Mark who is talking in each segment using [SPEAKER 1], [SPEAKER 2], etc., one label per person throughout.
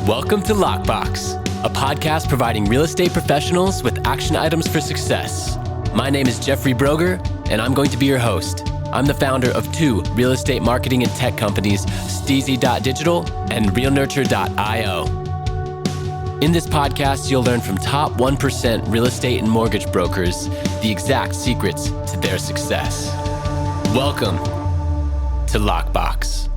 [SPEAKER 1] Welcome to Lockbox, a podcast providing real estate professionals with action items for success. My name is Jeffrey Broger, and I'm going to be your host. I'm the founder of two real estate marketing and tech companies, STEEZY.Digital and RealNurture.io. In this podcast, you'll learn from top 1% real estate and mortgage brokers the exact secrets to their success. Welcome to Lockbox.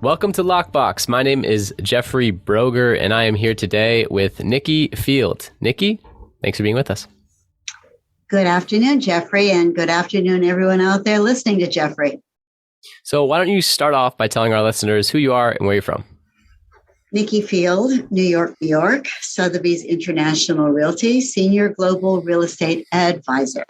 [SPEAKER 1] Welcome to Lockbox. My name is Jeffrey Broger, and I am here today with Nikki Field. Nikki, thanks for being with us.
[SPEAKER 2] Good afternoon, Jeffrey, and good afternoon, everyone out there listening to Jeffrey.
[SPEAKER 1] So why don't you start off by telling our listeners who you are and where you're from?
[SPEAKER 2] Nikki Field, New York, New York, Sotheby's International Realty, Senior Global Real Estate Advisor.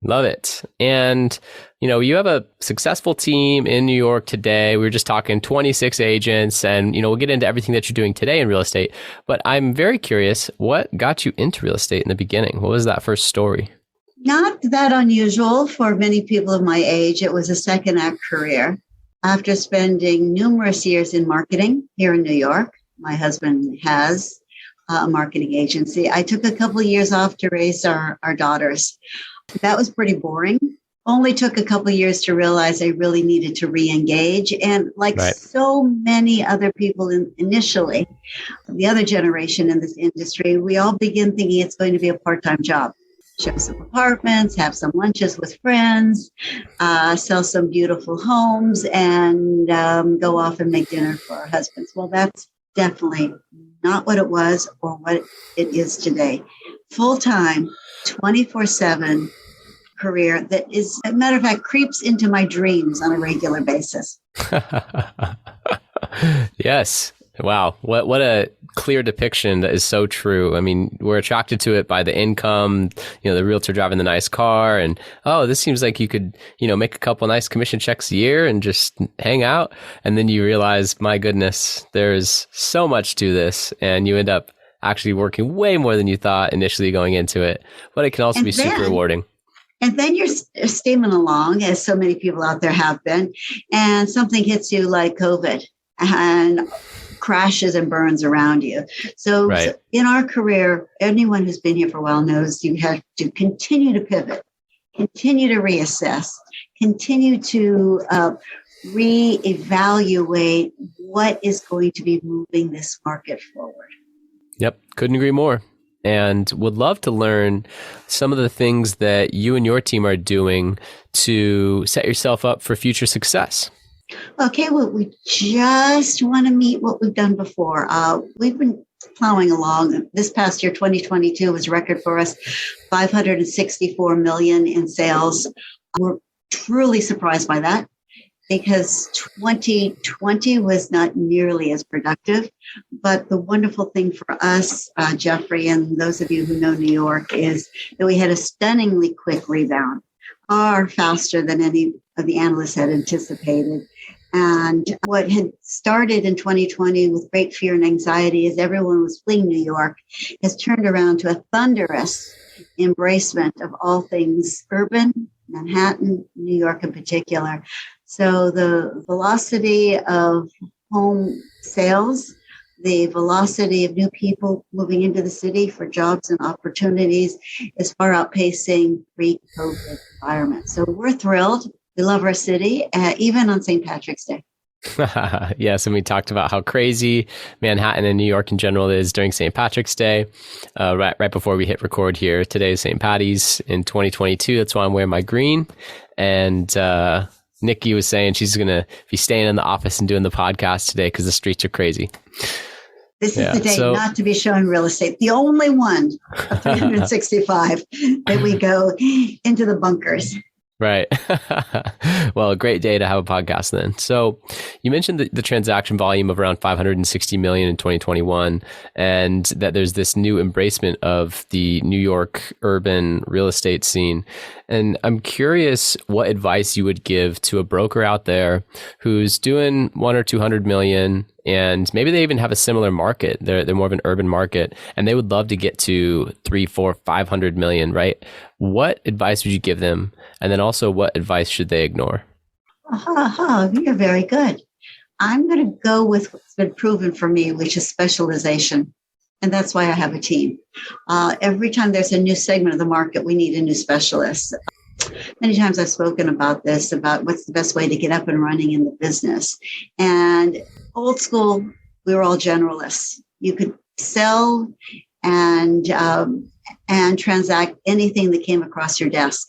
[SPEAKER 1] Love it. And, you have a successful team in New York today. We were just talking 26 agents and, we'll get into everything that you're doing today in real estate. But I'm very curious, what got you into real estate in the beginning? What was that first story?
[SPEAKER 2] Not that unusual for many people of my age. It was a second act career. After spending numerous years in marketing here in New York, my husband has a marketing agency. I took a couple of years off to raise our daughters. That was pretty boring. Only took a couple of years to realize I really needed to re-engage. And so many other people initially, the other generation in this industry, we all begin thinking it's going to be a part-time job. Show some apartments, have some lunches with friends, sell some beautiful homes, and go off and make dinner for our husbands. Well, that's definitely not what it was or what it is today. Full-time, 24/7 career that is, as a matter of fact, creeps into my dreams on a regular basis.
[SPEAKER 1] Yes. Wow. What a clear depiction that is so true. I mean, we're attracted to it by the income, the realtor driving the nice car and, this seems like you could, make a couple nice commission checks a year and just hang out. And then you realize, my goodness, there's so much to this. And you end up actually working way more than you thought initially going into it. But it can also be super rewarding.
[SPEAKER 2] And then you're steaming along, as so many people out there have been, and something hits you like COVID and crashes and burns around you. So in our career, anyone who's been here for a while knows you have to continue to pivot, continue to reassess, continue to reevaluate what is going to be moving this market forward.
[SPEAKER 1] Yep. Couldn't agree more. And would love to learn some of the things that you and your team are doing to set yourself up for future success.
[SPEAKER 2] Okay, well, we just want to meet what we've done before. We've been plowing along. This past year, 2022, was a record for us, $564 million in sales. We're truly surprised by that, because 2020 was not nearly as productive. But the wonderful thing for us, Jeffrey, and those of you who know New York, is that we had a stunningly quick rebound, far faster than any of the analysts had anticipated. And what had started in 2020 with great fear and anxiety as everyone was fleeing New York has turned around to a thunderous embracement of all things urban, Manhattan, New York in particular. So the velocity of home sales, the velocity of new people moving into the city for jobs and opportunities is far outpacing pre-COVID environment. So we're thrilled. We love our city, even on St. Patrick's Day.
[SPEAKER 1] Yes, and we talked about how crazy Manhattan and New York in general is during St. Patrick's Day, right before we hit record here. Today is St. Patty's in 2022. That's why I'm wearing my green. And Nikki was saying she's going to be staying in the office and doing the podcast today because the streets are crazy.
[SPEAKER 2] This is the day not to be showing real estate. The only one of 365 that we go into the bunkers.
[SPEAKER 1] Right. Well, a great day to have a podcast then. So you mentioned the transaction volume of around 560 million in 2021, and that there's this new embracement of the New York urban real estate scene. And I'm curious what advice you would give to a broker out there who's doing 100 or 200 million, and maybe they even have a similar market. They're more of an urban market, and they would love to get to 3, 4, 500 million, right? What advice would you give them? And then also, what advice should they ignore?
[SPEAKER 2] You're very good. I'm going to go with what's been proven for me, which is specialization. And that's why I have a team. Every time there's a new segment of the market, we need a new specialist. Many times I've spoken about this, about what's the best way to get up and running in the business. And old school, we were all generalists. You could sell and transact anything that came across your desk.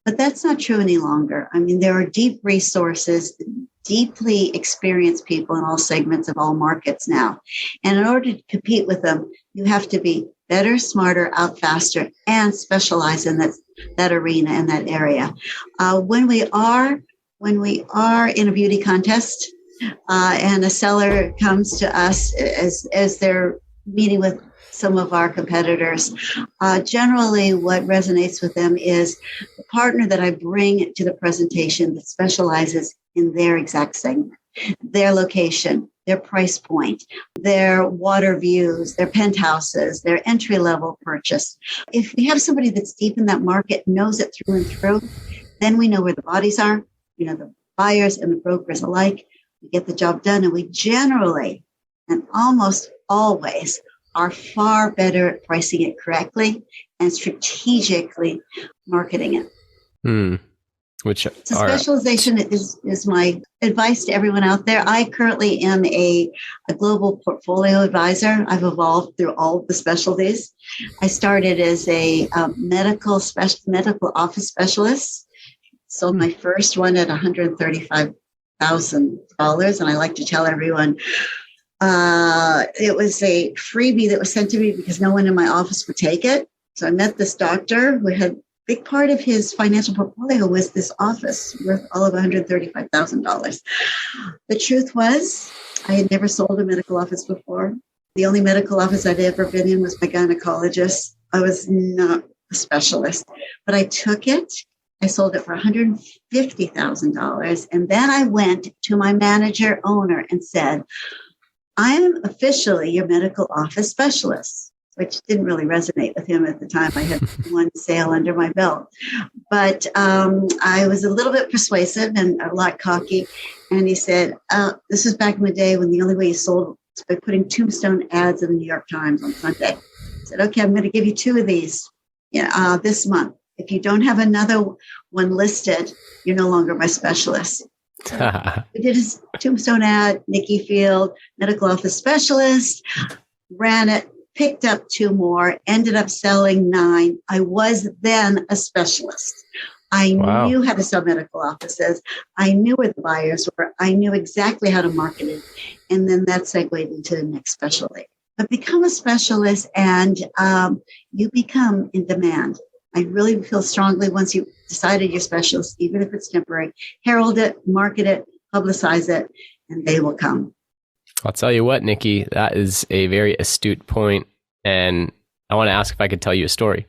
[SPEAKER 2] But that's not true any longer. I mean, there are deep resources, deeply experienced people in all segments of all markets now. And in order to compete with them, you have to be better, smarter, out faster, and specialize in that arena and that area. When we are in a beauty contest and a seller comes to us as they're meeting with some of our competitors, generally what resonates with them is the partner that I bring to the presentation that specializes in their exact segment, their location, their price point, their water views, their penthouses, their entry-level purchase. If we have somebody that's deep in that market, knows it through and through, then we know where the bodies are, the buyers and the brokers alike. We get the job done, and we generally and almost always are far better at pricing it correctly and strategically marketing it. Specialization is my advice to everyone out there. I currently am a global portfolio advisor. I've evolved through all of the specialties. I started as a medical office specialist. Sold my first one at $135,000, and I like to tell everyone it was a freebie that was sent to me because no one in my office would take it. So I met this doctor who had big part of his financial portfolio was this office worth all of $135,000. The truth was, I had never sold a medical office before. The only medical office I'd ever been in was my gynecologist. I was not a specialist, but I took it. I sold it for $150,000. And then I went to my manager owner and said, I am officially your medical office specialist, which didn't really resonate with him at the time. I had one sale under my belt. But I was a little bit persuasive and a lot cocky. And he said, this was back in the day when the only way you sold was by putting tombstone ads in the New York Times on Sunday. I said, okay, I'm going to give you 2 of these this month. If you don't have another one listed, you're no longer my specialist. We did his tombstone ad, Nikki Field, medical office specialist, ran it, picked up 2 more, ended up selling 9. I was then a specialist. I knew how to sell medical offices. I knew where the buyers were. I knew exactly how to market it. And then that segued into the next specialty. But become a specialist and you become in demand. I really feel strongly once you decided you're specialist, even if it's temporary, herald it, market it, publicize it, and they will come.
[SPEAKER 1] I'll tell you what, Nikki, that is a very astute point. And I want to ask if I could tell you a story.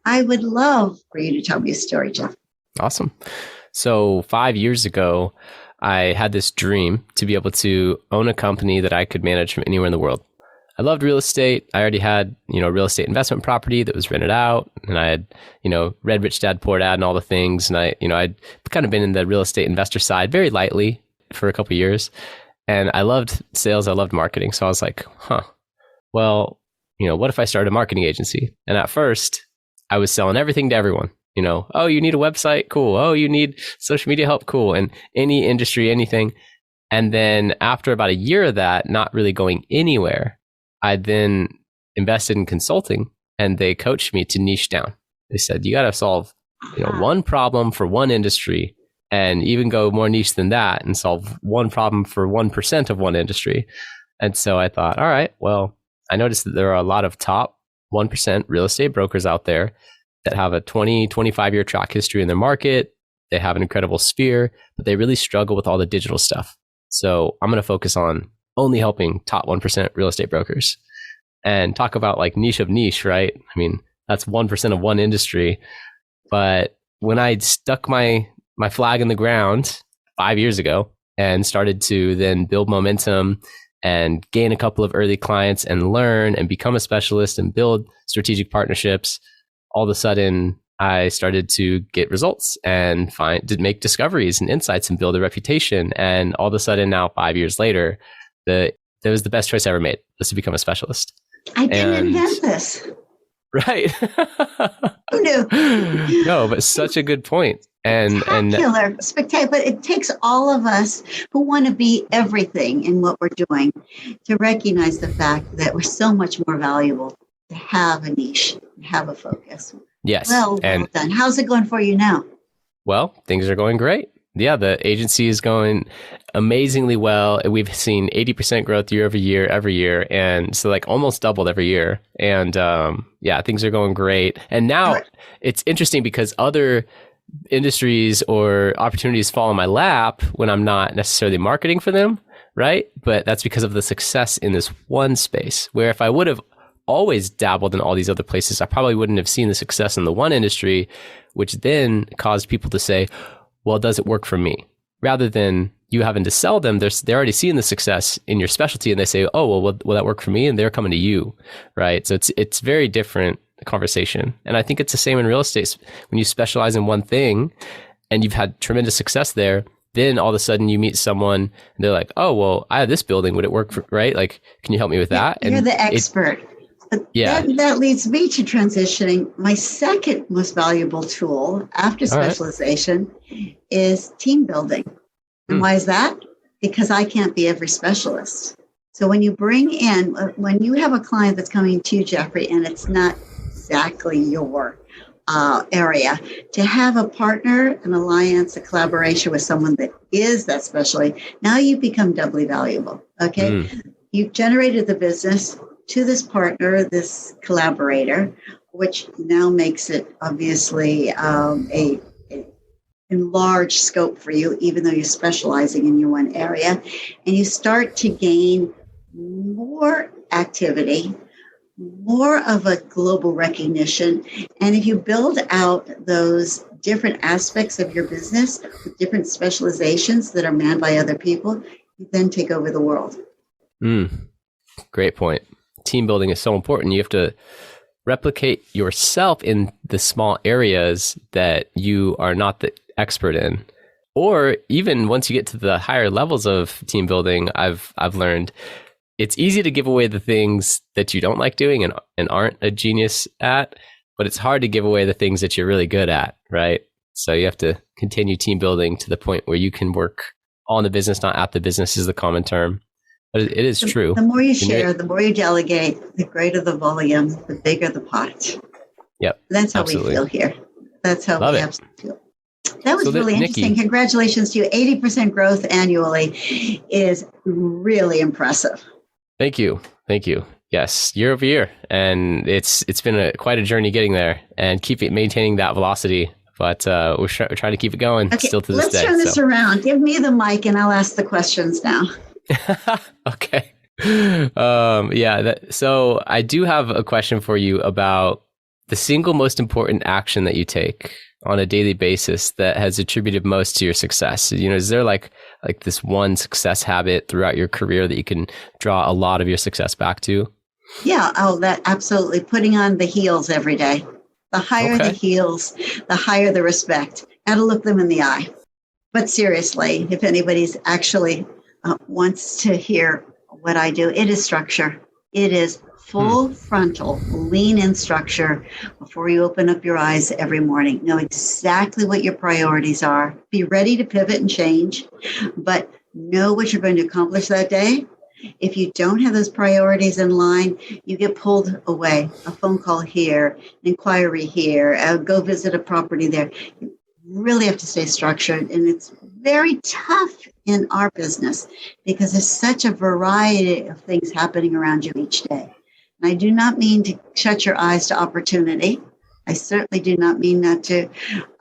[SPEAKER 2] I would love for you to tell me a story, Jeff.
[SPEAKER 1] Awesome. So 5 years ago, I had this dream to be able to own a company that I could manage from anywhere in the world. I loved real estate. I already had, real estate investment property that was rented out, and I had, read Rich Dad Poor Dad and all the things. And I'd kind of been in the real estate investor side very lightly for a couple of years. And I loved sales. I loved marketing. So I was like, well, what if I started a marketing agency? And at first I was selling everything to everyone, oh, you need a website? Cool. Oh, you need social media help? Cool. And any industry, anything. And then after about a year of that, not really going anywhere, I then invested in consulting, and they coached me to niche down. They said, you got to solve, one problem for one industry, and even go more niche than that and solve one problem for 1% of one industry. And so I thought, all right, well, I noticed that there are a lot of top 1% real estate brokers out there that have a 20, 25-year track history in their market. They have an incredible sphere, but they really struggle with all the digital stuff. So I'm going to focus on only helping top 1% real estate brokers, and talk about like niche of niche, right? I mean, that's 1% of one industry. But when I stuck my flag in the ground 5 years ago and started to then build momentum and gain a couple of early clients and learn and become a specialist and build strategic partnerships, all of a sudden I started to get results and to make discoveries and insights and build a reputation. And all of a sudden now, 5 years later, that was the best choice I ever made, was to become a specialist.
[SPEAKER 2] I didn't invent this.
[SPEAKER 1] Right.
[SPEAKER 2] Who knew?
[SPEAKER 1] No, but such a good point. And
[SPEAKER 2] spectacular. But it takes all of us who want to be everything in what we're doing to recognize the fact that we're so much more valuable to have a niche, have a focus.
[SPEAKER 1] Yes.
[SPEAKER 2] Well done. How's it going for you now?
[SPEAKER 1] Well, things are going great. Yeah, the agency is going amazingly well. We've seen 80% growth year over year, every year. And so like almost doubled every year. And yeah, things are going great. And now it's interesting because other industries or opportunities fall in my lap when I'm not necessarily marketing for them, right? But that's because of the success in this one space, where if I would have always dabbled in all these other places, I probably wouldn't have seen the success in the one industry, which then caused people to say, well, does it work for me? Rather than you having to sell them, they're already seeing the success in your specialty and they say, oh, well, will that work for me? And they're coming to you, right? So it's very different conversation. And I think it's the same in real estate. When you specialize in one thing and you've had tremendous success there, then all of a sudden you meet someone and they're like, oh, well, I have this building. Would it work for, right? Like, can you help me with that?
[SPEAKER 2] You're
[SPEAKER 1] and
[SPEAKER 2] the expert. That leads me to transitioning. My second most valuable tool after specialization is team building. And why is that? Because I can't be every specialist. So when you when you have a client that's coming to you, Jeffrey, and it's not exactly your area, to have a partner, an alliance, a collaboration with someone that is that specialty, now you become doubly valuable. Okay. You've generated the business to this partner, this collaborator, which now makes it obviously a enlarged scope for you, even though you're specializing in your one area. And you start to gain more activity, more of a global recognition. And if you build out those different aspects of your business with different specializations that are manned by other people, you then take over the world.
[SPEAKER 1] Great point. Team building is so important. You have to replicate yourself in the small areas that you are not the expert in. Or even once you get to the higher levels of team building, I've learned it's easy to give away the things that you don't like doing and aren't a genius at, but it's hard to give away the things that you're really good at, right? So you have to continue team building to the point where you can work on the business, not at the business is the common term. But it is true.
[SPEAKER 2] The more you share, the more you delegate, the greater the volume, the bigger the pot.
[SPEAKER 1] Yep.
[SPEAKER 2] That's how we feel here. That's how we absolutely feel. That was really interesting.
[SPEAKER 1] Nikki,
[SPEAKER 2] congratulations to you. 80% growth annually is really impressive.
[SPEAKER 1] Thank you. Thank you. Yes, year over year. And it's been quite a journey getting there and maintaining that velocity. But we're trying to keep it going still to this day.
[SPEAKER 2] Let's turn this around. Give me the mic and I'll ask the questions now.
[SPEAKER 1] Okay. So I do have a question for you about the single most important action that you take on a daily basis that has attributed most to your success. Is there like this one success habit throughout your career that you can draw a lot of your success back to?
[SPEAKER 2] Yeah. Oh, that absolutely. Putting on the heels every day. The higher the heels, the higher the respect. Got to look them in the eye. But seriously, if anybody's actually wants to hear what I do, it is structure. It is full frontal, lean in structure before you open up your eyes every morning. Know exactly what your priorities are. Be ready to pivot and change, but know what you're going to accomplish that day. If you don't have those priorities in line, you get pulled away. A phone call here, an inquiry here, go visit a property there. You really have to stay structured, and it's very tough in our business because there's such a variety of things happening around you each day. And I do not mean to shut your eyes to opportunity. I certainly do not mean not to,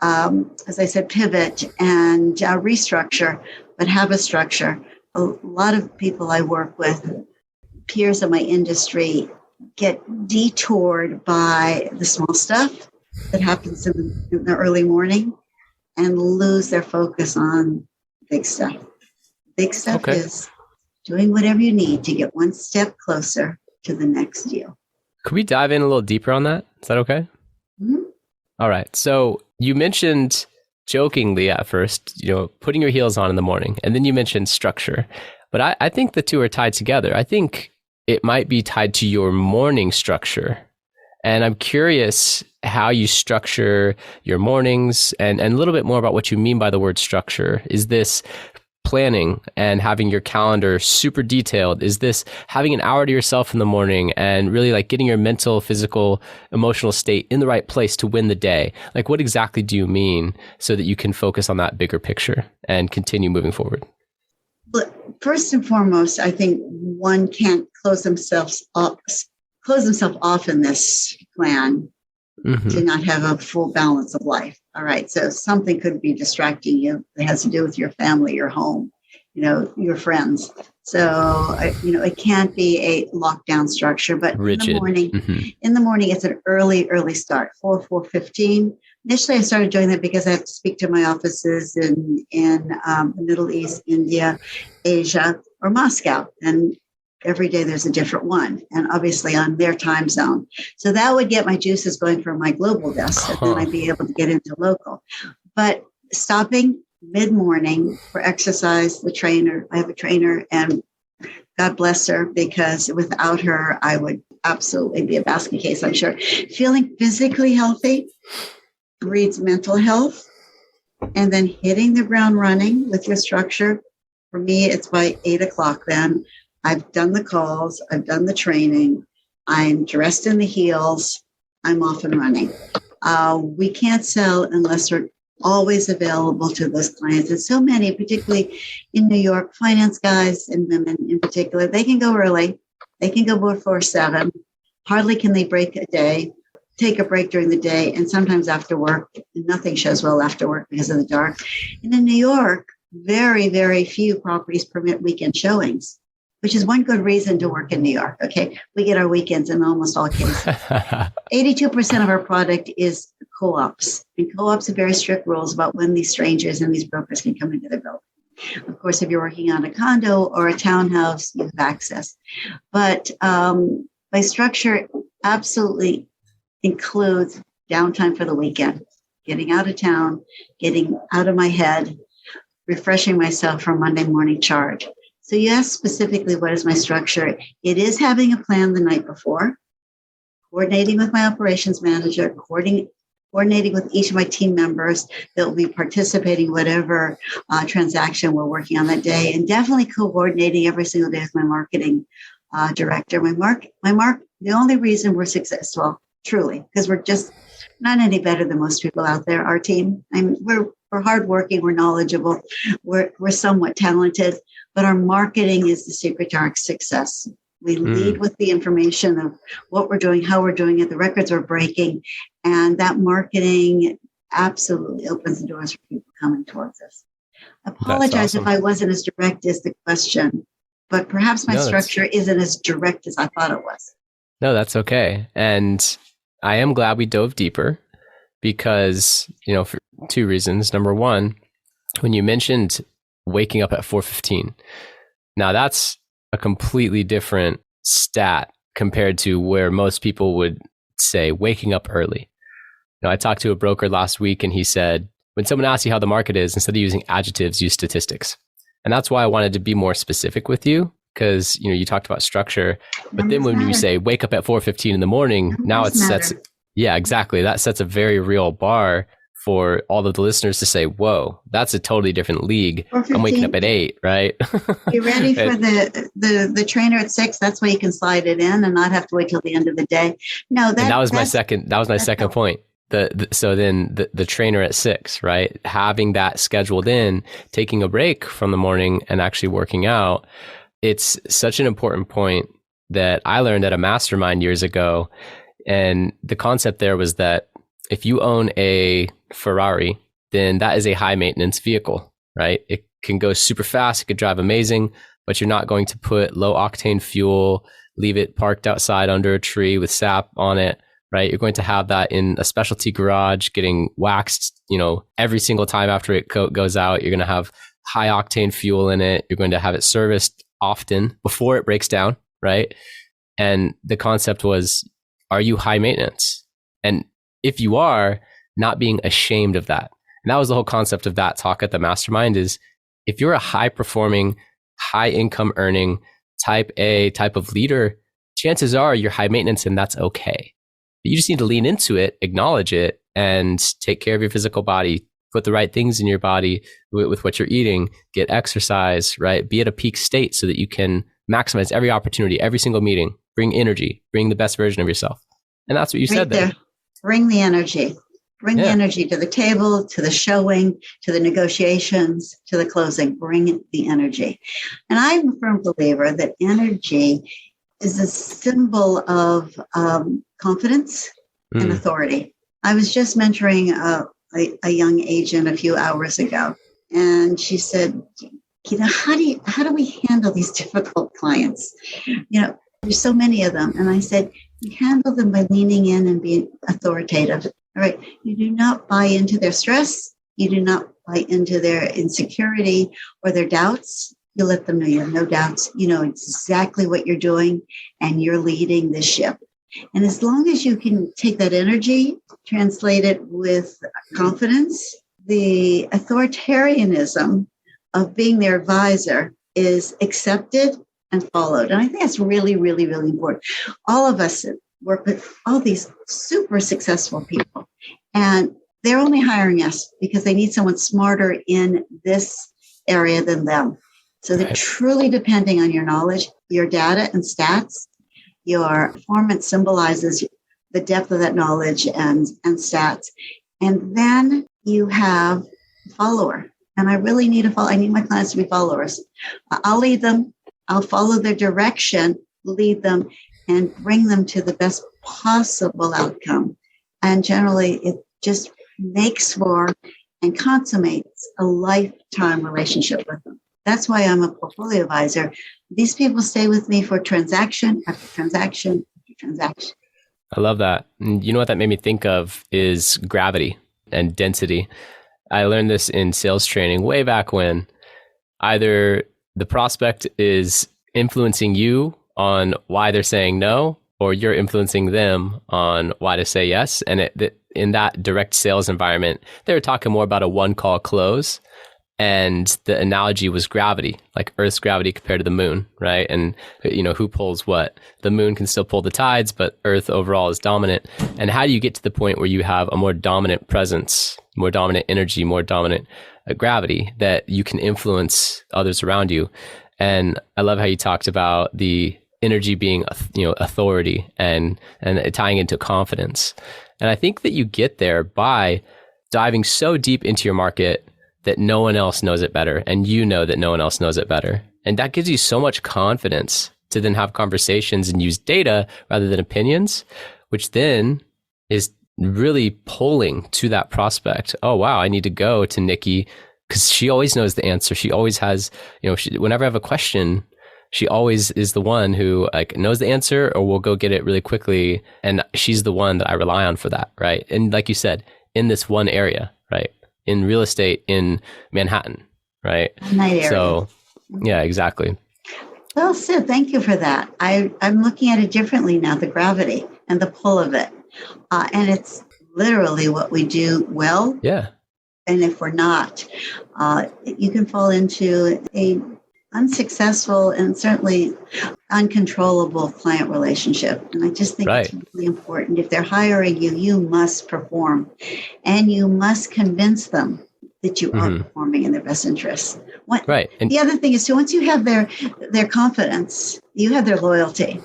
[SPEAKER 2] as I said, pivot and restructure, but have a structure. A lot of people I work with, peers in my industry, get detoured by the small stuff that happens in the early morning and lose their focus on big stuff. Big stuff is doing whatever you need to get one step closer to the next deal.
[SPEAKER 1] Could we dive in a little deeper on that? Is that okay?
[SPEAKER 2] Mm-hmm.
[SPEAKER 1] All right. So you mentioned jokingly at first, putting your heels on in the morning, and then you mentioned structure. But I think the two are tied together. I think it might be tied to your morning structure. And I'm curious how you structure your mornings and a little bit more about what you mean by the word structure. Is this planning and having your calendar super detailed? Is this having an hour to yourself in the morning and really like getting your mental, physical, emotional state in the right place to win the day? Like, what exactly do you mean so that you can focus on that bigger picture and continue moving forward?
[SPEAKER 2] But first and foremost, I think one can't close themselves off in this plan to not have a full balance of life. All right. So something could be distracting you that has to do with your family, your home, your friends. So, it can't be a lockdown structure, but
[SPEAKER 1] Rigid.
[SPEAKER 2] In the morning, it's an early start, 4:15. Initially, I started doing that because I have to speak to my offices in the Middle East, India, Asia, or Moscow. And every day there's a different one, and obviously on their time zone. So that would get my juices going for my global desk, and then I'd be able to get into local. But stopping mid-morning for exercise, I have a trainer, and God bless her, because without her, I would absolutely be a basket case, I'm sure. Feeling physically healthy breeds mental health, and then hitting the ground running with your structure. For me, it's by 8:00 then. I've done the calls, I've done the training, I'm dressed in the heels, I'm off and running. We can't sell unless we're always available to those clients. And so many, particularly in New York, finance guys and women in particular, they can go early, they can go before 7, hardly can they break a day, take a break during the day, and sometimes after work. Nothing shows well after work because of the dark. And in New York, very, very few properties permit weekend showings, which is one good reason to work in New York. Okay. We get our weekends in almost all cases. 82% of our product is co-ops, and co-ops have very strict rules about when these strangers and these brokers can come into the building. Of course, if you're working on a condo or a townhouse, you have access. But my structure absolutely includes downtime for the weekend, getting out of town, getting out of my head, refreshing myself for Monday morning charge. So you asked specifically, what is my structure? It is having a plan the night before, coordinating with my operations manager, coordinating with each of my team members that will be participating in whatever transaction we're working on that day, and definitely coordinating every single day with my marketing director. The only reason we're successful, truly, because we're just not any better than most people out there. Our team, we're hardworking, we're knowledgeable, we're somewhat talented, but our marketing is the secret to our success. We lead with the information of what we're doing, how we're doing it, the records we're breaking, and that marketing absolutely opens the doors for people coming towards us. I apologize if I wasn't as direct as the question, but perhaps my structure isn't as direct as I thought it was.
[SPEAKER 1] No, that's okay. And I am glad we dove deeper because, for 2 reasons. Number one, when you mentioned waking up at 4:15, now that's a completely different stat compared to where most people would say waking up early. I talked to a broker last week, and he said, when someone asks you how the market is, instead of using adjectives, use statistics. And that's why I wanted to be more specific with you, because you talked about structure, but then when you say wake up at 4:15 in the morning, now it sets, yeah, exactly. That sets a very real bar for all of the listeners to say, whoa, that's a totally different league. I'm waking up at 8, right?
[SPEAKER 2] You ready for the trainer at 6? That's why you can slide it in and not have to wait till the end of the day. No, that was my second
[SPEAKER 1] point. So then the trainer at 6, right? Having that scheduled in, taking a break from the morning and actually working out. It's such an important point that I learned at a mastermind years ago. And the concept there was that if you own a Ferrari, then that is a high maintenance vehicle, right? It can go super fast. It could drive amazing, but you're not going to put low octane fuel, leave it parked outside under a tree with sap on it, right? You're going to have that in a specialty garage getting waxed, every single time after it goes out. You're going to have high octane fuel in it. You're going to have it serviced often before it breaks down, right? And the concept was, are you high maintenance? And if you are, not being ashamed of that. And that was the whole concept of that talk at the mastermind is if you're a high performing, high income earning type A type of leader, chances are you're high maintenance and that's okay. But you just need to lean into it, acknowledge it, and take care of your physical body, put the right things in your body with what you're eating, get exercise, right? Be at a peak state so that you can maximize every opportunity, every single meeting, bring energy, bring the best version of yourself. And that's what you said there.
[SPEAKER 2] Bring the energy. Bring the energy to the table, to the showing, to the negotiations, to the closing. Bring the energy. And I'm a firm believer that energy is a symbol of confidence and authority. I was just mentoring a young agent a few hours ago, and she said, how do we handle these difficult clients? There's so many of them. And I said, you handle them by leaning in and being authoritative. All right. You do not buy into their stress. You do not buy into their insecurity or their doubts. You let them know you have no doubts. You know exactly what you're doing and you're leading the ship. And as long as you can take that energy, translate it with confidence, the authoritarianism of being their advisor is accepted and followed. And I think that's really, really, really important. All of us work with all these super successful people, and they're only hiring us because they need someone smarter in this area than them. So they're truly depending on your knowledge, your data and stats. Your performance symbolizes the depth of that knowledge and stats. And then you have a follower. And I really need I need my clients to be followers. I'll lead them. I'll follow their direction, lead them, and bring them to the best possible outcome. And generally, it just makes for and consummates a lifetime relationship with them. That's why I'm a portfolio advisor. These people stay with me for transaction after transaction after transaction.
[SPEAKER 1] I love that. And you know what that made me think of is gravity and density. I learned this in sales training way back when. Either the prospect is influencing you on why they're saying no, or you're influencing them on why to say yes. And in that direct sales environment, they were talking more about a one-call close. And the analogy was gravity, like Earth's gravity compared to the moon, right? And, who pulls what? The moon can still pull the tides, but Earth overall is dominant. And how do you get to the point where you have a more dominant presence, more dominant energy, more dominant gravity that you can influence others around you? And I love how you talked about the energy being, authority and tying into confidence. And I think that you get there by diving so deep into your market that no one else knows it better. And you know that no one else knows it better. And that gives you so much confidence to then have conversations and use data rather than opinions, which then is really pulling to that prospect. Oh, wow, I need to go to Nikki because she always knows the answer. She always has, whenever I have a question, she always is the one who knows the answer or will go get it really quickly. And she's the one that I rely on for that, right? And like you said, in this one area, right? In real estate in Manhattan, right? So, yeah, exactly.
[SPEAKER 2] Well, Sid, thank you for that. I'm looking at it differently now, the gravity and the pull of it. And it's literally what we do well.
[SPEAKER 1] Yeah.
[SPEAKER 2] And if we're not, you can fall into a unsuccessful and certainly uncontrollable client relationship. And I just think it's really important. If they're hiring you, you must perform and you must convince them that you are performing in their best interests. And the other thing is once you have their confidence, you have their loyalty.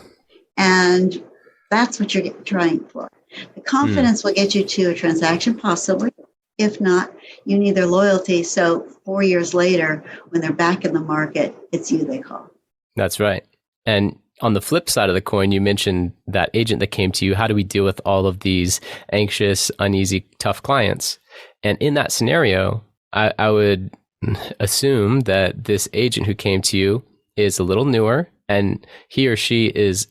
[SPEAKER 2] And that's what you're trying for. The confidence will get you to a transaction, possibly. If not, you need their loyalty. So 4 years later, when they're back in the market, it's you they call.
[SPEAKER 1] That's right. And on the flip side of the coin, you mentioned that agent that came to you. How do we deal with all of these anxious, uneasy, tough clients? And in that scenario, I would assume that this agent who came to you is a little newer and he or she is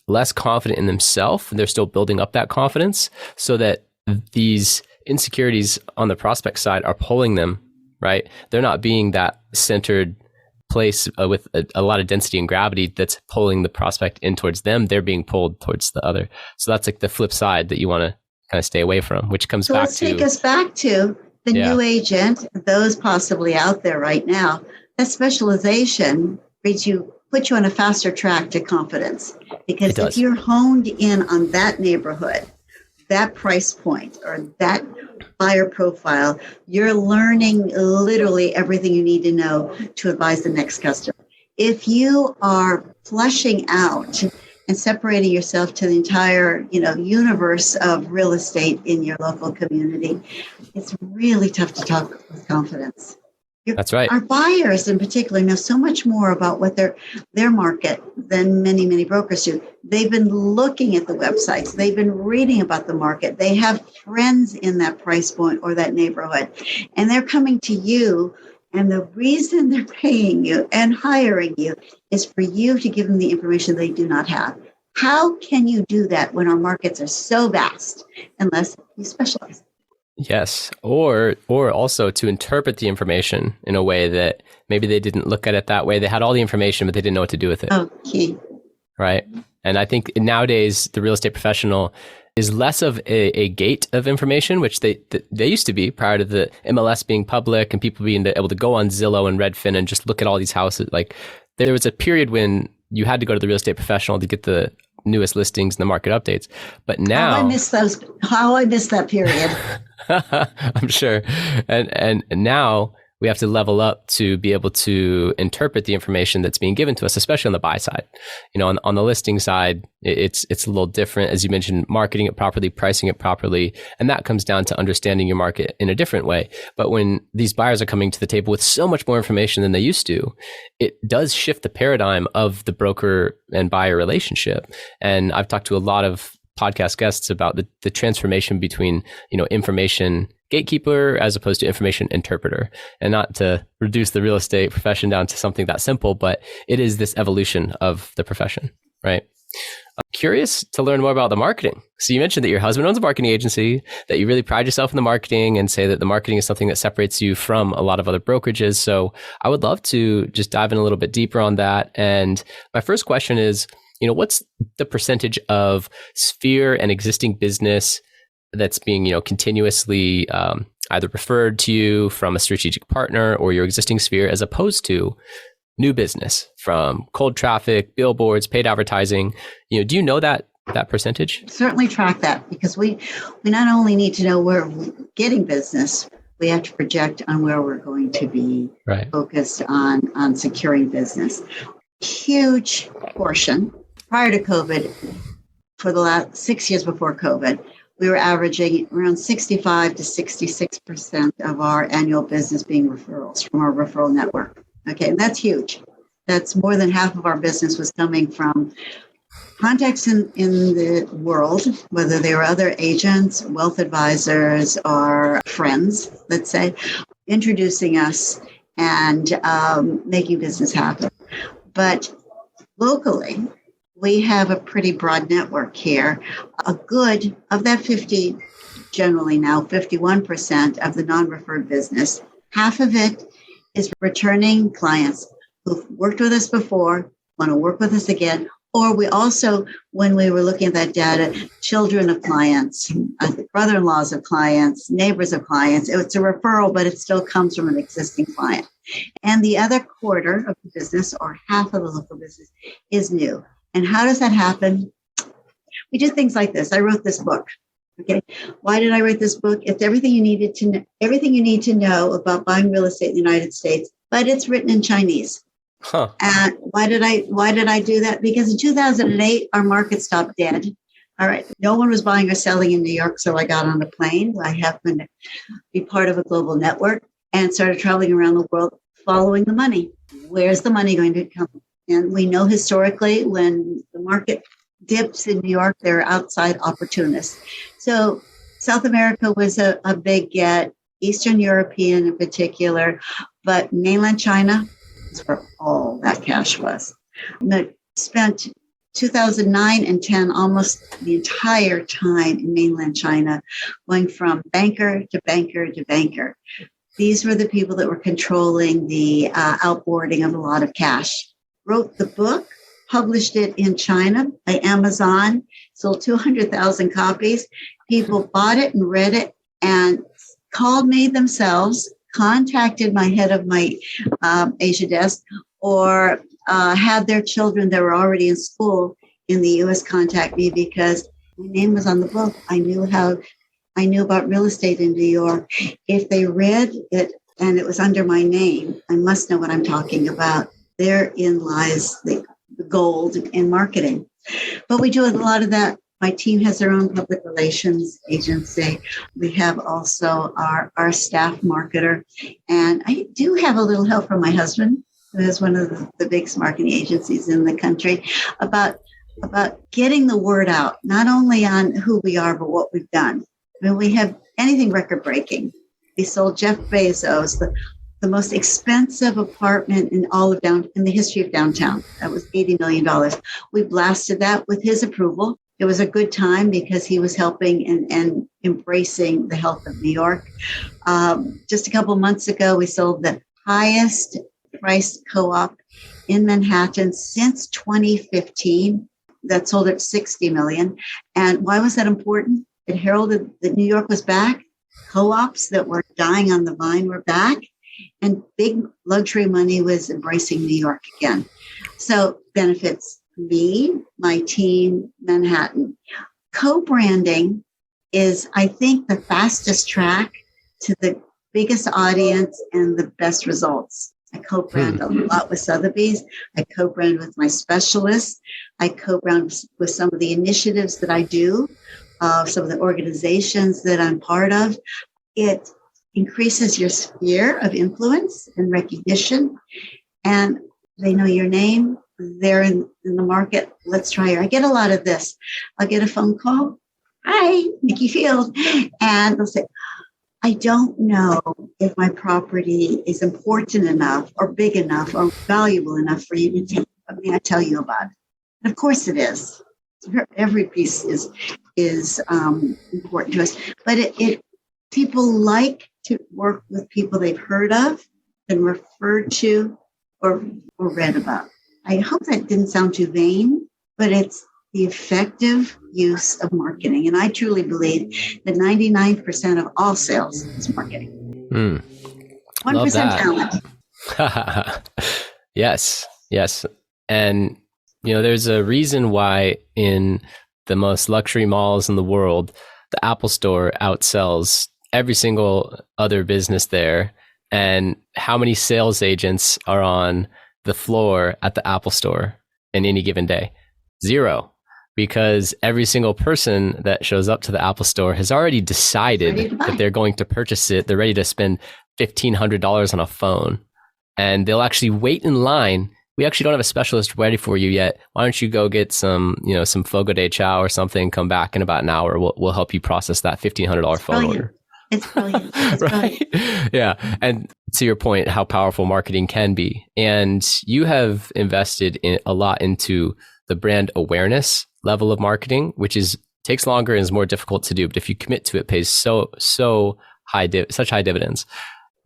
[SPEAKER 1] less confident in themselves. And they're still building up that confidence so that these insecurities on the prospect side are pulling them, right? They're not being that centered place with a lot of density and gravity that's pulling the prospect in towards them. They're being pulled towards the other. So that's like the flip side that you want to kind of stay away from, which comes
[SPEAKER 2] So
[SPEAKER 1] back
[SPEAKER 2] let's take
[SPEAKER 1] to,
[SPEAKER 2] us back to the new agent, those possibly out there right now. That specialization puts you on a faster track to confidence. Because if you're honed in on that neighborhood, that price point, or that buyer profile, you're learning literally everything you need to know to advise the next customer. If you are fleshing out and separating yourself to the entire, universe of real estate in your local community, it's really tough to talk with confidence.
[SPEAKER 1] That's right.
[SPEAKER 2] Our buyers in particular know so much more about what their market than many, many brokers do. They've been looking at the websites. They've been reading about the market. They have friends in that price point or that neighborhood, and they're coming to you. And the reason they're paying you and hiring you is for you to give them the information they do not have. How can you do that when our markets are so vast unless you specialize?
[SPEAKER 1] Yes. Or also to interpret the information in a way that maybe they didn't look at it that way. They had all the information, but they didn't know what to do with it.
[SPEAKER 2] Okay.
[SPEAKER 1] Right. And I think nowadays the real estate professional is less of a gate of information, which they used to be prior to the MLS being public and people being able to go on Zillow and Redfin and just look at all these houses. Like there was a period when you had to go to the real estate professional to get the newest listings and the market updates. But now
[SPEAKER 2] How I missed that period.
[SPEAKER 1] I'm sure. And now we have to level up to be able to interpret the information that's being given to us, especially on the buy side. On the listing side, it's a little different. As you mentioned, marketing it properly, pricing it properly. And that comes down to understanding your market in a different way. But when these buyers are coming to the table with so much more information than they used to, it does shift the paradigm of the broker and buyer relationship. And I've talked to a lot of podcast guests about the transformation between, information gatekeeper as opposed to information interpreter. And not to reduce the real estate profession down to something that simple, but it is this evolution of the profession, right? I'm curious to learn more about the marketing. So you mentioned that your husband owns a marketing agency, that you really pride yourself in the marketing and say that the marketing is something that separates you from a lot of other brokerages. So I would love to just dive in a little bit deeper on that. And my first question is, what's the percentage of sphere and existing business that's being, continuously either referred to you from a strategic partner or your existing sphere, as opposed to new business from cold traffic, billboards, paid advertising? Do you know that percentage?
[SPEAKER 2] Certainly track that, because we not only need to know where we're getting business, we have to project on where we're going to be focused on securing business. Huge portion. Prior to COVID, for the last 6 years before COVID, we were averaging around 65 to 66% of our annual business being referrals from our referral network. Okay, and that's huge. That's more than half of our business was coming from contacts in the world, whether they were other agents, wealth advisors, or friends, let's say, introducing us and making business happen. But locally, we have a pretty broad network here. A good, of that 50, generally now 51% of the non-referred business, half of it is returning clients who've worked with us before, want to work with us again. Or we also, when we were looking at that data, children of clients, brother-in-laws of clients, neighbors of clients. It's a referral, but it still comes from an existing client. And the other quarter of the business, or half of the local business, is new. And how does that happen? We do things like this. I wrote this book. Okay. Why did I write this book? It's everything you need to know about buying real estate in the United States, but it's written in Chinese.
[SPEAKER 1] Huh.
[SPEAKER 2] And why did I do that? Because in 2008, our market stopped dead. All right. No one was buying or selling in New York. So I got on a plane. I happened to be part of a global network and started traveling around the world following the money. Where's the money going to come? And we know historically when the market dips in New York, there are outside opportunists. So South America was a big get, Eastern European in particular, but mainland China is where all that cash was. I spent 2009 and 10 almost the entire time in mainland China, going from banker to banker to banker. These were the people that were controlling the outboarding of a lot of cash. Wrote the book published it in China by Amazon, sold 200,000 copies. People bought it and read it and called me themselves, contacted my head of my Asia desk, or had their children that were already in school in the U.S. contact me because my name was on the book. I knew about real estate in New York. If they read it and it was under my name, I must know what I'm talking about. Therein lies the gold in marketing. But we do a lot of that. My team has their own public relations agency. We have also our staff marketer. And I do have a little help from my husband, who is one of the biggest marketing agencies in the country, about getting the word out, not only on who we are, but what we've done. I mean, we have anything record breaking. We sold Jeff Bezos the most expensive apartment in the history of downtown. That was $80 million. We blasted that with his approval. It was a good time because he was helping and embracing the health of New York. Just a couple of months ago, we sold the highest priced co-op in Manhattan since 2015. That sold at $60 million. And why was that important? It heralded that New York was back. Co-ops that were dying on the vine were back. And big luxury money was embracing New York again. So benefits me, my team, Manhattan. Co-branding is, I think, the fastest track to the biggest audience and the best results. I co-brand a lot with Sotheby's. I co-brand with my specialists. I co-brand with some of the initiatives that I do, some of the organizations that I'm part of. It increases your sphere of influence and recognition, and they know your name. They're in the market. Let's try her. I get a lot of this. I'll get a phone call. Hi, Nikki Field. And they'll say, I don't know if my property is important enough or big enough or valuable enough for you to take. May I tell you about it? And of course it is. Every piece is important to us. But it people like to work with people they've heard of and referred to or read about. I hope that didn't sound too vain, but it's the effective use of marketing. And I truly believe that 99% of all sales is marketing. 1% talent.
[SPEAKER 1] Yes. And, there's a reason why in the most luxury malls in the world, the Apple Store outsells every single other business there. And how many sales agents are on the floor at the Apple Store in any given day? 0. Because every single person that shows up to the Apple Store has already decided that they're going to purchase it. They're ready to spend $1,500 on a phone, and they'll actually wait in line. We actually don't have a specialist ready for you yet. Why don't you go get some Fogo de Chao or something, come back in about an hour. We'll help you process that $1,500 phone order.
[SPEAKER 2] It's brilliant. It's
[SPEAKER 1] right? Brilliant. Yeah. And to your point, how powerful marketing can be. And you have invested a lot into the brand awareness level of marketing, which takes longer and is more difficult to do. But if you commit to it, pays so high, such high dividends.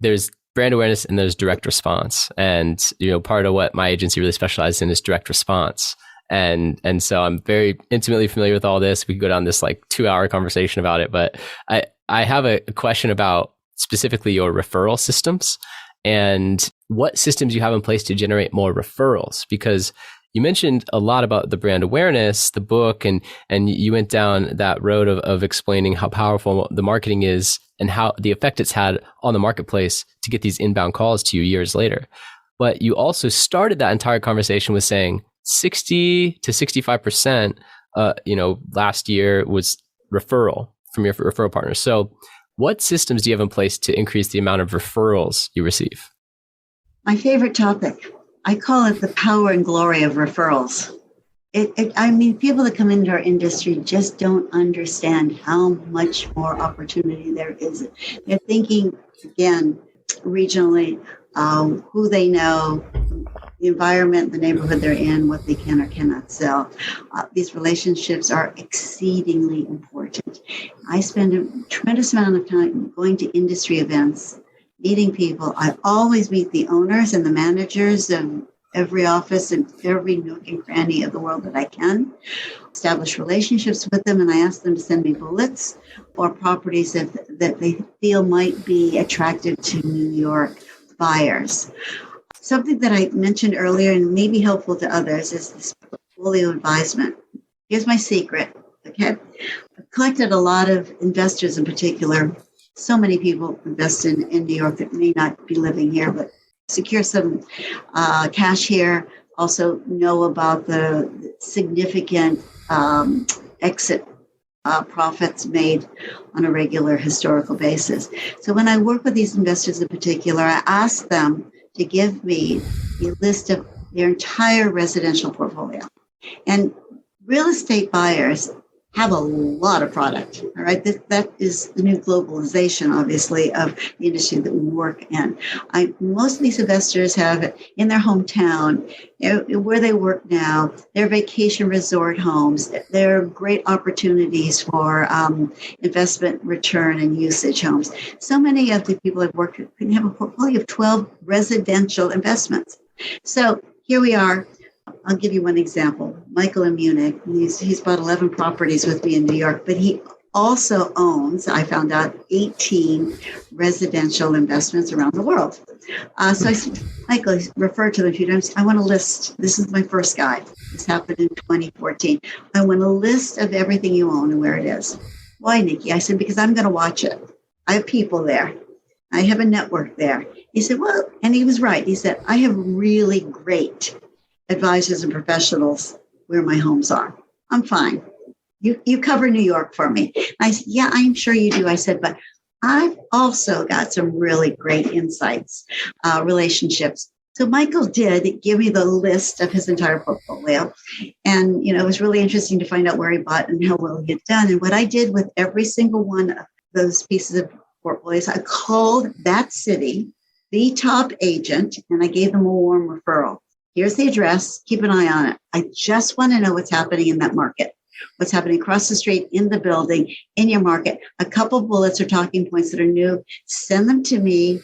[SPEAKER 1] There's brand awareness and there's direct response. And, part of what my agency really specializes in is direct response. And so I'm very intimately familiar with all this. We could go down this 2-hour conversation about it, but I have a question about specifically your referral systems and what systems you have in place to generate more referrals, because you mentioned a lot about the brand awareness, the book, and you went down that road of explaining how powerful the marketing is and how the effect it's had on the marketplace to get these inbound calls to you years later. But you also started that entire conversation with saying 60 to 65%, last year was referral from your referral partners. So what systems do you have in place to increase the amount of referrals you receive?
[SPEAKER 2] My favorite topic. I call it the power and glory of referrals. People that come into our industry just don't understand how much more opportunity there is. They're thinking, again, regionally, who they know, the environment, the neighborhood they're in, what they can or cannot sell. These relationships are exceedingly important. I spend a tremendous amount of time going to industry events, meeting people. I always meet the owners and the managers of every office and every nook and cranny of the world that I can, establish relationships with them, and I ask them to send me bullets or properties that they feel might be attractive to New York buyers. Something that I mentioned earlier and may be helpful to others is this portfolio advisement. Here's my secret, okay? I've collected a lot of investors in particular. So many people invest in New York that may not be living here, but secure some cash here, also know about the significant exit profits made on a regular historical basis. So when I work with these investors in particular, I ask them to give me a list of their entire residential portfolio. And real estate buyers have a lot of product, all right? That is the new globalization, obviously, of the industry that we work in. Most of these investors have in their hometown, where they work now, their vacation resort homes. They're great opportunities for investment return and usage homes. So many of the people I've worked with can have a portfolio of 12 residential investments. So here we are. I'll give you one example. Michael in Munich, he's bought 11 properties with me in New York, but he also owns, I found out, 18 residential investments around the world. So I said, Michael, he's referred to them a few times. I want a list. This is my first guy. This happened in 2014. I want a list of everything you own and where it is. Why, Nikki? I said, because I'm going to watch it. I have people there. I have a network there. He said, well, and he was right. He said, I have really great advisors and professionals where my homes are. I'm fine. You cover New York for me. I said, yeah, I'm sure you do. I said, but I've also got some really great insights, relationships. So Michael did give me the list of his entire portfolio. And, it was really interesting to find out where he bought and how well he had done. And what I did with every single one of those pieces of portfolios, I called that city, the top agent, and I gave them a warm referral. Here's the address. Keep an eye on it. I just want to know what's happening in that market, what's happening across the street, in the building, in your market. A couple bullets or talking points that are new. Send them to me.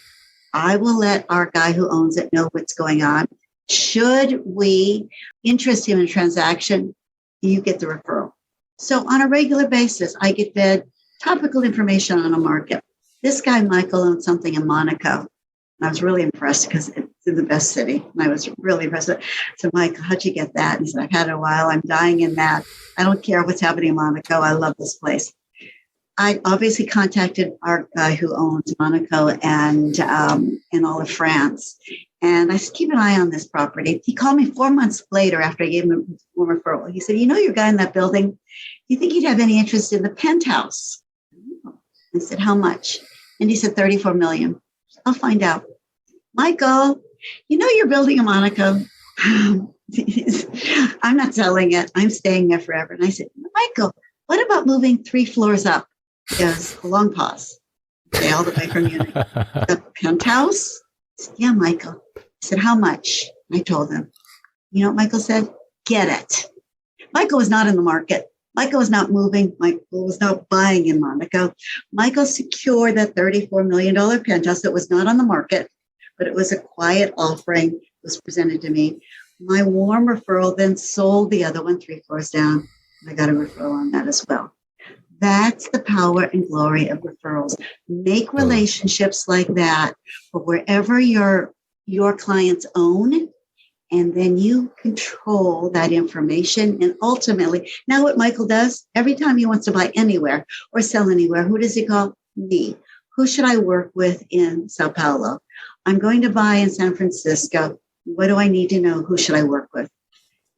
[SPEAKER 2] I will let our guy who owns it know what's going on. Should we interest him in a transaction, you get the referral. So on a regular basis, I get fed topical information on a market. This guy, Michael, owns something in Monaco. And I was really impressed because it's in the best city. And I was really impressed. So, Mike, how'd you get that? And he said, I've had it a while. I'm dying in that. I don't care what's happening in Monaco. I love this place. I obviously contacted our guy who owns Monaco and all of France. And I said, keep an eye on this property. He called me 4 months later after I gave him a referral. He said, your guy in that building, do you think he'd have any interest in the penthouse? I said, how much? And he said, 34 million. I'll find out. Michael, you're building a Monaco. I'm not selling it. I'm staying there forever. And I said, Michael, what about moving 3 floors up? He goes, a long pause. Okay, all the way from Munich. The penthouse? I said, yeah, Michael. I said, how much? I told him. You know what Michael said? Get it. Michael was not in the market. Michael was not moving. Michael was not buying in Monaco. Michael secured that $34 million penthouse that was not on the market, but it was a quiet offering that was presented to me. My warm referral then sold the other one 3 floors down. I got a referral on that as well. That's the power and glory of referrals. Make relationships like that for wherever your clients own. And then you control that information. And ultimately, now what Michael does, every time he wants to buy anywhere or sell anywhere, who does he call? Me. Who should I work with in Sao Paulo? I'm going to buy in San Francisco. What do I need to know? Who should I work with?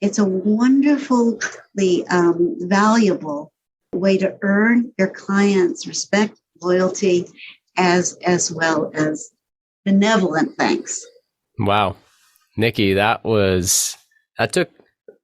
[SPEAKER 2] It's a wonderfully valuable way to earn your clients' respect, loyalty, as well as benevolent thanks.
[SPEAKER 1] Wow. Nikki, that took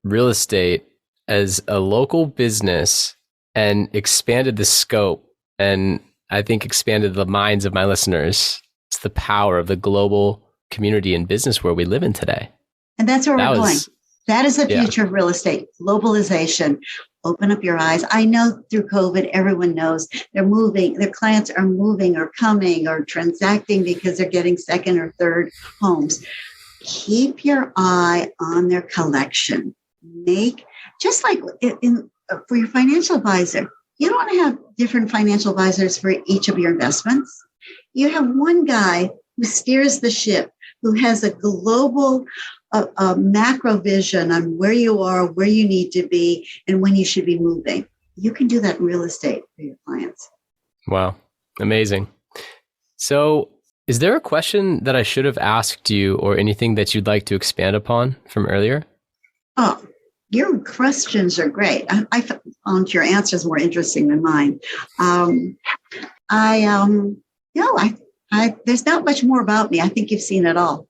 [SPEAKER 1] real estate as a local business and expanded the scope, and I think expanded the minds of my listeners. It's the power of the global community and business where we live in today.
[SPEAKER 2] And that's where we're going. That is the future of real estate, globalization. Open up your eyes. I know through COVID, everyone knows they're moving. Their clients are moving or coming or transacting because they're getting second or third homes. keep your eye on their collection. Just like for your financial advisor, you don't want to have different financial advisors for each of your investments. You have one guy who steers the ship, who has a global macro vision on where you are, where you need to be, and when you should be moving. You can do that in real estate for your clients.
[SPEAKER 1] Wow. Amazing. So is there a question that I should have asked you or anything that you'd like to expand upon from earlier?
[SPEAKER 2] Oh, your questions are great. I found your answers more interesting than mine. There's not much more about me. I think you've seen it all.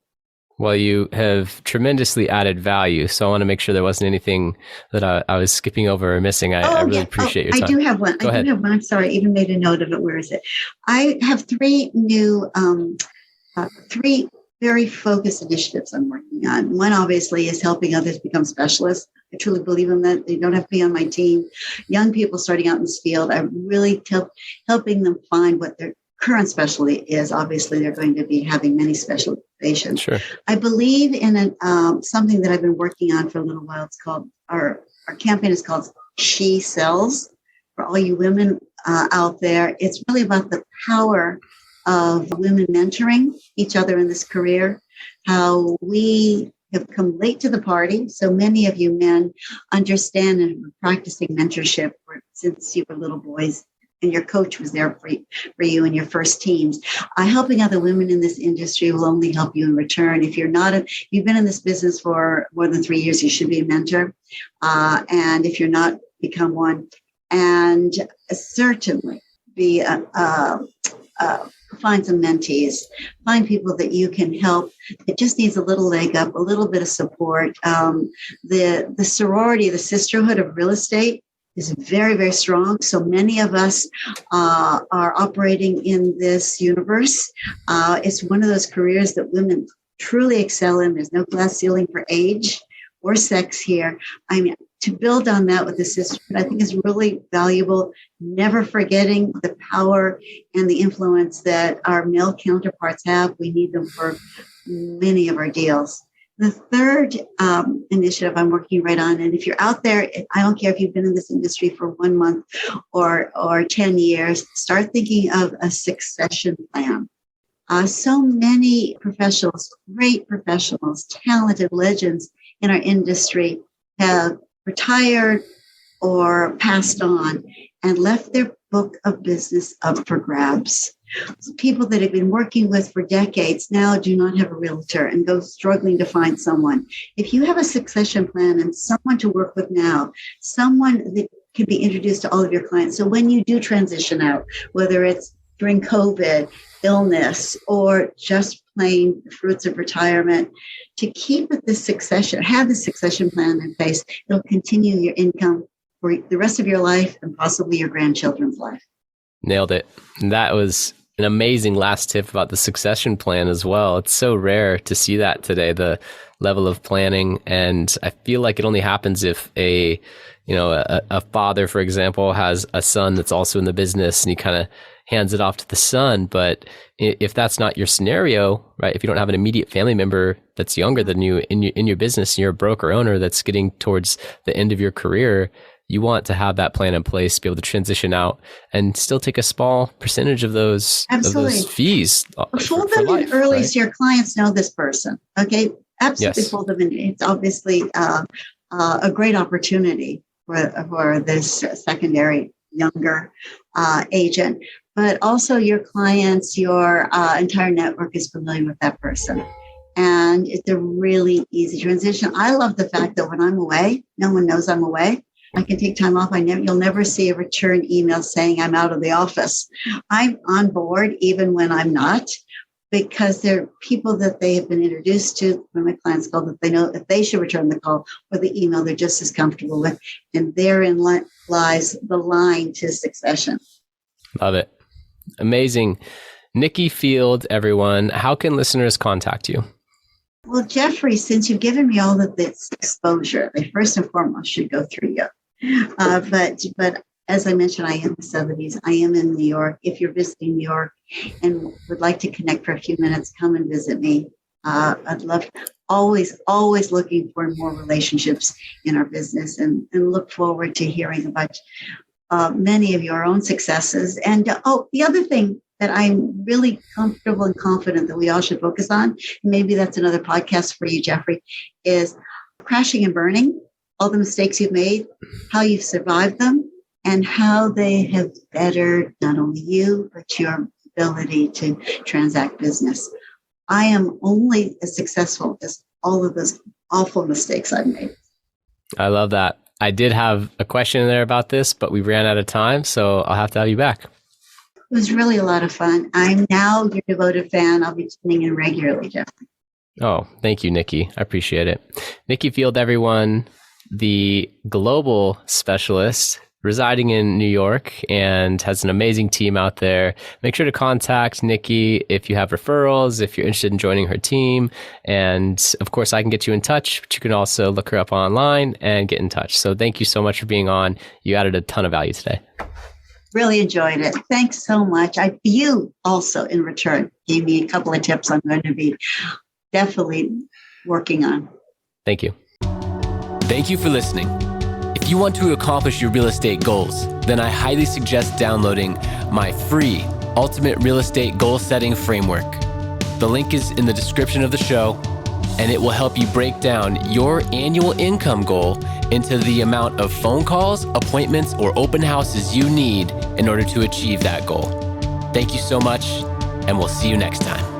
[SPEAKER 1] Well, you have tremendously added value. So I want to make sure there wasn't anything that I was skipping over or missing. I really appreciate your time.
[SPEAKER 2] I do have one.
[SPEAKER 1] Go ahead.
[SPEAKER 2] I'm sorry. I even made a note of it. Where is it? I have three very focused initiatives I'm working on. One, obviously, is helping others become specialists. I truly believe in that. They don't have to be on my team. Young people starting out in this field, I'm really helping them find what their current specialty is. Obviously, they're going to be having many specializations.
[SPEAKER 1] Sure.
[SPEAKER 2] I believe in something that I've been working on for a little while. It's called, our campaign is called She Sells. For all you women out there, it's really about the power of women mentoring each other in this career, how we have come late to the party. So many of you men understand and are practicing mentorship since you were little boys, and your coach was there for you in your first teams. Helping other women in this industry will only help you in return. If you've been in this business for more than 3 years, you should be a mentor. And if you're not, become one. And certainly find some mentees, find people that you can help. It just needs a little leg up, a little bit of support. The sorority, the sisterhood of real estate is very, very strong. So many of us are operating in this universe. It's one of those careers that women truly excel in. There's no glass ceiling for age or sex here. I mean, to build on that with the sisterhood, I think is really valuable. Never forgetting the power and the influence that our male counterparts have. We need them for many of our deals. The third initiative I'm working right on, and if you're out there, I don't care if you've been in this industry for 1 month or 10 years, start thinking of a succession plan. So many professionals, great professionals, talented legends in our industry have retired or passed on and left their book of business up for grabs. People that have been working with for decades now do not have a realtor and go struggling to find someone. If you have a succession plan and someone to work with now, someone that can be introduced to all of your clients. So when you do transition out, whether it's during COVID, illness, or just plain fruits of retirement, to keep with the succession, have the succession plan in place, it'll continue your income for the rest of your life and possibly your grandchildren's life.
[SPEAKER 1] Nailed it. And that was an amazing last tip about the succession plan as well. It's so rare to see that today, the level of planning. And I feel like it only happens if a father, for example, has a son that's also in the business and he kind of hands it off to the son. But if that's not your scenario, right? If you don't have an immediate family member that's younger than you in your business, and you're a broker owner that's getting towards the end of your career, you want to have that plan in place, be able to transition out and still take a small percentage of those fees.
[SPEAKER 2] Fold them in early, right? So your clients know this person. Okay. Absolutely. Yes. Fold them in. It's obviously a great opportunity for this secondary younger agent, but also your clients, your entire network is familiar with that person. And it's a really easy transition. I love the fact that when I'm away, no one knows I'm away. I can take time off. You'll never see a return email saying I'm out of the office. I'm on board even when I'm not, because there are people that they have been introduced to when my clients call that they know if they should return the call or the email, they're just as comfortable with. And therein lies the line to succession. Love it.
[SPEAKER 1] Amazing. Nikki Field, everyone. How can listeners contact you?
[SPEAKER 2] Well, Jeffrey, since you've given me all of this exposure, they first and foremost should go through you. But as I mentioned, I am in the 70s. I am in New York. If you're visiting New York and would like to connect for a few minutes, come and visit me. I'd love always looking for more relationships in our business, and look forward to hearing about many of your own successes. And the other thing that I'm really comfortable and confident that we all should focus on, maybe that's another podcast for you, Jeffrey, is crashing and burning, all the mistakes you've made, how you've survived them, and how they have bettered not only you, but your ability to transact business. I am only as successful as all of those awful mistakes I've made.
[SPEAKER 1] I love that. I did have a question in there about this, but we ran out of time, so I'll have to have you back.
[SPEAKER 2] It was really a lot of fun. I'm now your devoted fan. I'll be tuning in regularly, Jeffrey.
[SPEAKER 1] Oh, thank you, Nikki. I appreciate it. Nikki Field, everyone, the global specialist residing in New York and has an amazing team out there. Make sure to contact Nikki if you have referrals, if you're interested in joining her team. And of course, I can get you in touch, but you can also look her up online and get in touch. So thank you so much for being on. You added a ton of value today.
[SPEAKER 2] Really enjoyed it. Thanks so much. You also, in return, gave me a couple of tips I'm going to be definitely working on.
[SPEAKER 1] Thank you. Thank you for listening. If you want to accomplish your real estate goals, then I highly suggest downloading my free Ultimate Real Estate Goal Setting Framework. The link is in the description of the show, and it will help you break down your annual income goal into the amount of phone calls, appointments, or open houses you need in order to achieve that goal. Thank you so much, and we'll see you next time.